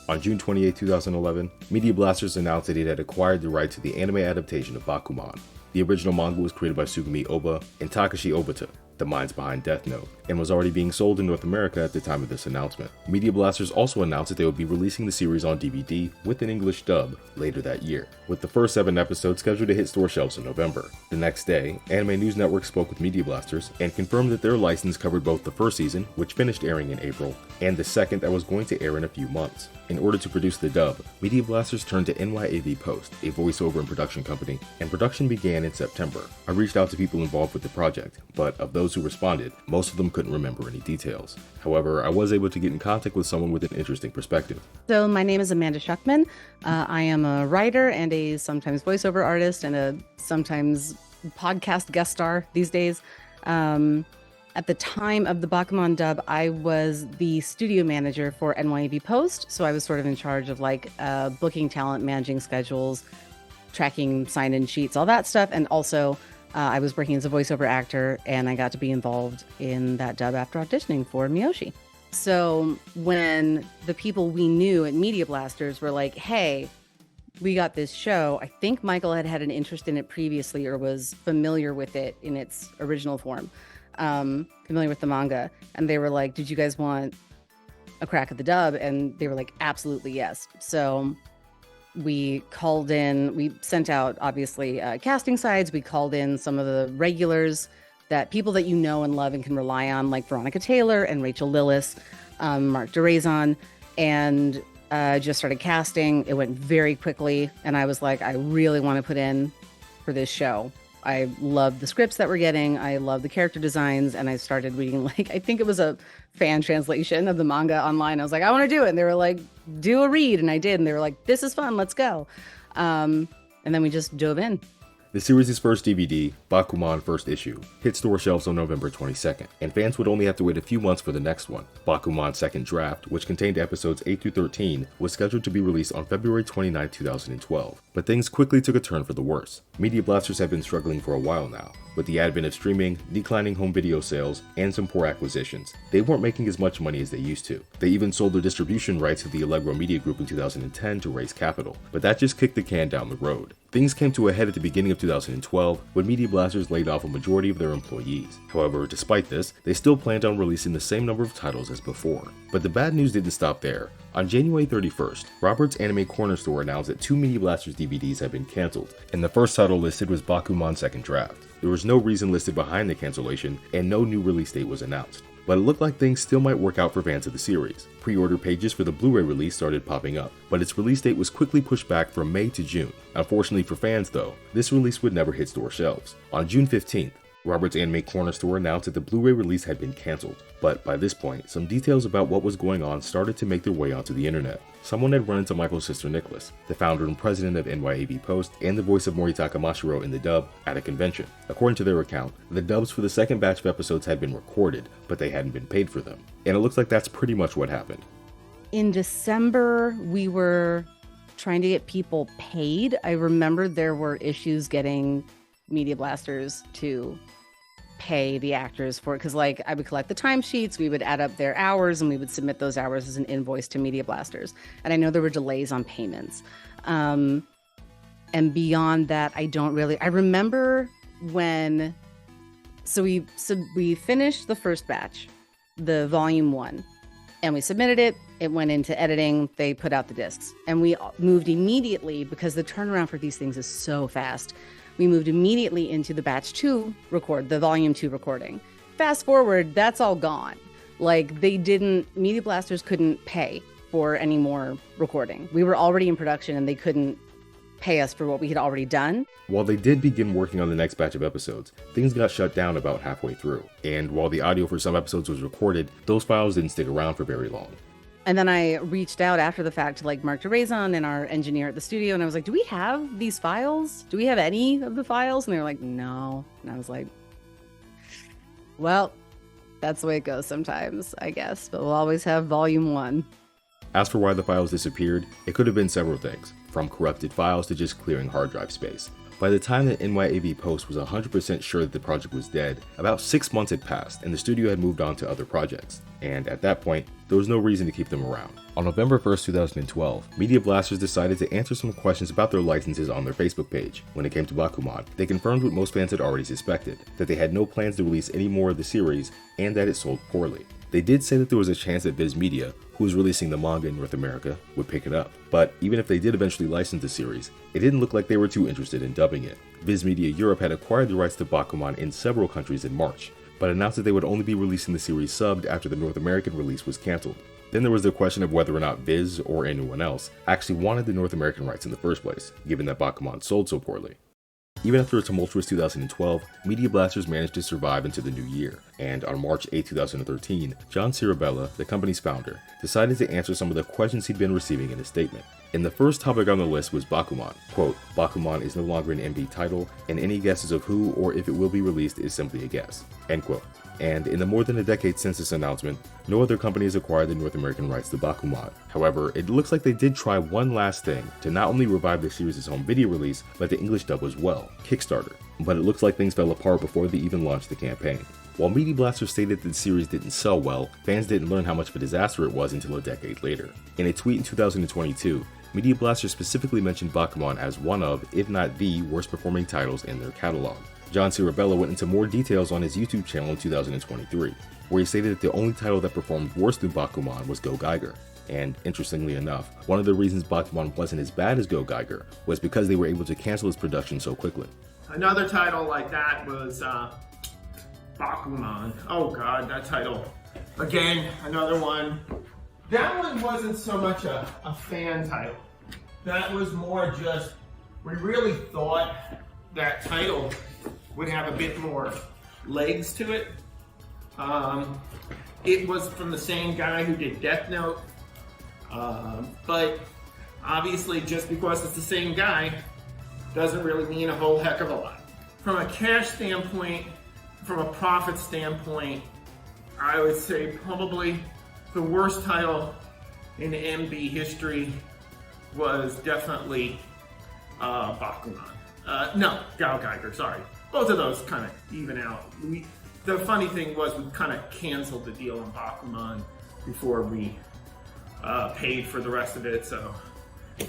On June 28, 2011, Media Blasters announced that it had acquired the right to the anime adaptation of Bakuman. The original manga was created by Sugumi Oba and Takashi Obata, the minds behind Death Note, and was already being sold in North America at the time of this announcement. Media Blasters also announced that they would be releasing the series on DVD with an English dub later that year, with the first 7 episodes scheduled to hit store shelves in November. The next day, Anime News Network spoke with Media Blasters and confirmed that their license covered both the first season, which finished airing in April, and the second that was going to air in a few months. In order to produce the dub, Media Blasters turned to NYAV Post, a voiceover and production company, and production began in September. I reached out to people involved with the project, but of those who responded, most of them couldn't remember any details. However, I was able to get in contact with someone with an interesting perspective. So my name is Amanda Schuckman. I am a writer and a sometimes voiceover artist and a sometimes podcast guest star these days. At the time of the Bakuman dub, I was the studio manager for NYAV Post, so I was sort of in charge of booking talent, managing schedules, tracking sign-in sheets, all that stuff, and also I was working as a voiceover actor, and I got to be involved in that dub after auditioning for Miyoshi. So when the people we knew at Media Blasters were like, hey, we got this show, I think Michael had an interest in it previously or was familiar with it in its original form. Familiar with the manga, and they were like, did you guys want a crack at the dub? And they were like, absolutely yes. So we sent out obviously casting sides. We called in some of the regulars, that people that you know and love and can rely on, like Veronica Taylor and Rachel Lillis, Mark DeRazon, and just started casting. It went very quickly, and I was like, I really want to put in for this show. I love the scripts that we're getting. I love the character designs. And I started reading, I think it was a fan translation of the manga online. I was like, I want to do it. And they were like, do a read. And I did. And they were like, this is fun. Let's go. And then we just dove in. The series' first DVD, Bakuman First Issue, hit store shelves on November 22nd, and fans would only have to wait a few months for the next one. Bakuman Second Draft, which contained episodes 8 through 13, was scheduled to be released on February 29, 2012. But things quickly took a turn for the worse. Media Blasters have been struggling for a while now. With the advent of streaming, declining home video sales, and some poor acquisitions, they weren't making as much money as they used to. They even sold their distribution rights to the Allegro Media Group in 2010 to raise capital, but that just kicked the can down the road. Things came to a head at the beginning of 2012 when Media Blasters laid off a majority of their employees. However, despite this, they still planned on releasing the same number of titles as before. But the bad news didn't stop there. On January 31st, Robert's Anime Corner Store announced that 2 Media Blasters DVDs had been cancelled, and the first title listed was Bakuman Second Draft. There was no reason listed behind the cancellation, and no new release date was announced. But it looked like things still might work out for fans of the series. Pre-order pages for the Blu-ray release started popping up, but its release date was quickly pushed back from May to June. Unfortunately for fans though, this release would never hit store shelves. On June 15th, Robert's Anime Corner Store announced that the Blu-ray release had been cancelled, but by this point, some details about what was going on started to make their way onto the internet. Someone had run into Michael's sister Nicholas, the founder and president of NYAV Post and the voice of Moritaka Mashiro in the dub, at a convention. According to their account, the dubs for the second batch of episodes had been recorded, but they hadn't been paid for them. And it looks like that's pretty much what happened. In December, we were trying to get people paid. I remember there were issues getting Media Blasters to pay the actors for it, because I would collect the timesheets, we would add up their hours, and we would submit those hours as an invoice to Media Blasters. And I know there were delays on payments. And beyond that, I remember when, we finished the first batch, the volume 1, and we submitted it. It went into editing. They put out the discs, and we moved immediately, because the turnaround for these things is so fast. We moved immediately into the batch 2 the volume 2 recording. Fast forward, that's all gone. Media Blasters couldn't pay for any more recording. We were already in production and they couldn't pay us for what we had already done. While they did begin working on the next batch of episodes, things got shut down about halfway through. And while the audio for some episodes was recorded, those files didn't stick around for very long. And then I reached out after the fact to Mark DeRazon and our engineer at the studio, and I was like, do we have these files? Do we have any of the files? And they were like, no. And I was like, well, that's the way it goes sometimes, I guess. But we'll always have volume 1. As for why the files disappeared, it could have been several things, from corrupted files to just clearing hard drive space. By the time that NYAV Post was 100% sure that the project was dead, about 6 months had passed and the studio had moved on to other projects. And at that point, there was no reason to keep them around. On November 1st, 2012, Media Blasters decided to answer some questions about their licenses on their Facebook page. When it came to Bakuman, they confirmed what most fans had already suspected, that they had no plans to release any more of the series and that it sold poorly. They did say that there was a chance that Viz Media, who was releasing the manga in North America, would pick it up. But even if they did eventually license the series, it didn't look like they were too interested in dubbing it. Viz Media Europe had acquired the rights to Bakuman in several countries in March, but announced that they would only be releasing the series subbed after the North American release was cancelled. Then there was the question of whether or not Viz, or anyone else, actually wanted the North American rights in the first place, given that Bakuman sold so poorly. Even after a tumultuous 2012, Media Blasters managed to survive into the new year, and on March 8, 2013, John Cirabella, the company's founder, decided to answer some of the questions he'd been receiving in his statement. And the first topic on the list was Bakuman. Quote, Bakuman is no longer an MB title, and any guesses of who or if it will be released is simply a guess. End quote. And in the more than a decade since this announcement, no other company has acquired the North American rights to Bakuman. However, it looks like they did try one last thing to not only revive the series' home video release, but the English dub as well, Kickstarter. But it looks like things fell apart before they even launched the campaign. While Media Blasters stated that the series didn't sell well, fans didn't learn how much of a disaster it was until a decade later. In a tweet in 2022, Media Blasters specifically mentioned Bakuman as one of, if not the, worst performing titles in their catalog. John Cirabella went into more details on his YouTube channel in 2023, where he stated that the only title that performed worse than Bakuman was Go Geiger. And interestingly enough, one of the reasons Bakuman wasn't as bad as Go Geiger was because they were able to cancel its production so quickly. Another title like that was Bakuman. Oh god, that title. Again, another one. That one wasn't so much a fan title. That was more just, we really thought that title would have a bit more legs to it. It was from the same guy who did Death Note, but obviously just because it's the same guy doesn't really mean a whole heck of a lot. From a cash standpoint, from a profit standpoint, I would say probably the worst title in MB history was definitely Bakuman. No, Go Geiger, sorry. Both of those kind of even out. The funny thing was we kind of canceled the deal on Bakuman before we paid for the rest of it, so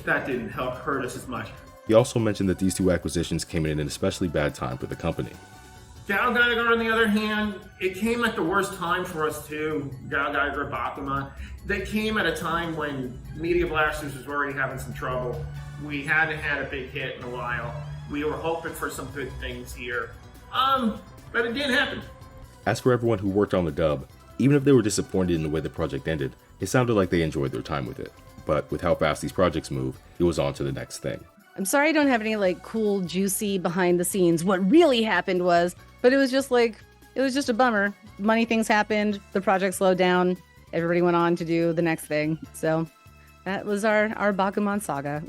that didn't hurt us as much. He also mentioned that these two acquisitions came in at an especially bad time for the company. Go Geiger, on the other hand, it came at the worst time for us too. Go Geiger, Bakuman. They came at a time when Media Blasters was already having some trouble. We hadn't had a big hit in a while. We were hoping for some good things here, but it didn't happen. As for everyone who worked on the dub, even if they were disappointed in the way the project ended, it sounded like they enjoyed their time with it. But with how fast these projects move, it was on to the next thing. I'm sorry I don't have any cool, juicy behind the scenes. What really happened was, but it was just a bummer. Money things happened, the project slowed down, everybody went on to do the next thing. So that was our Bakuman saga.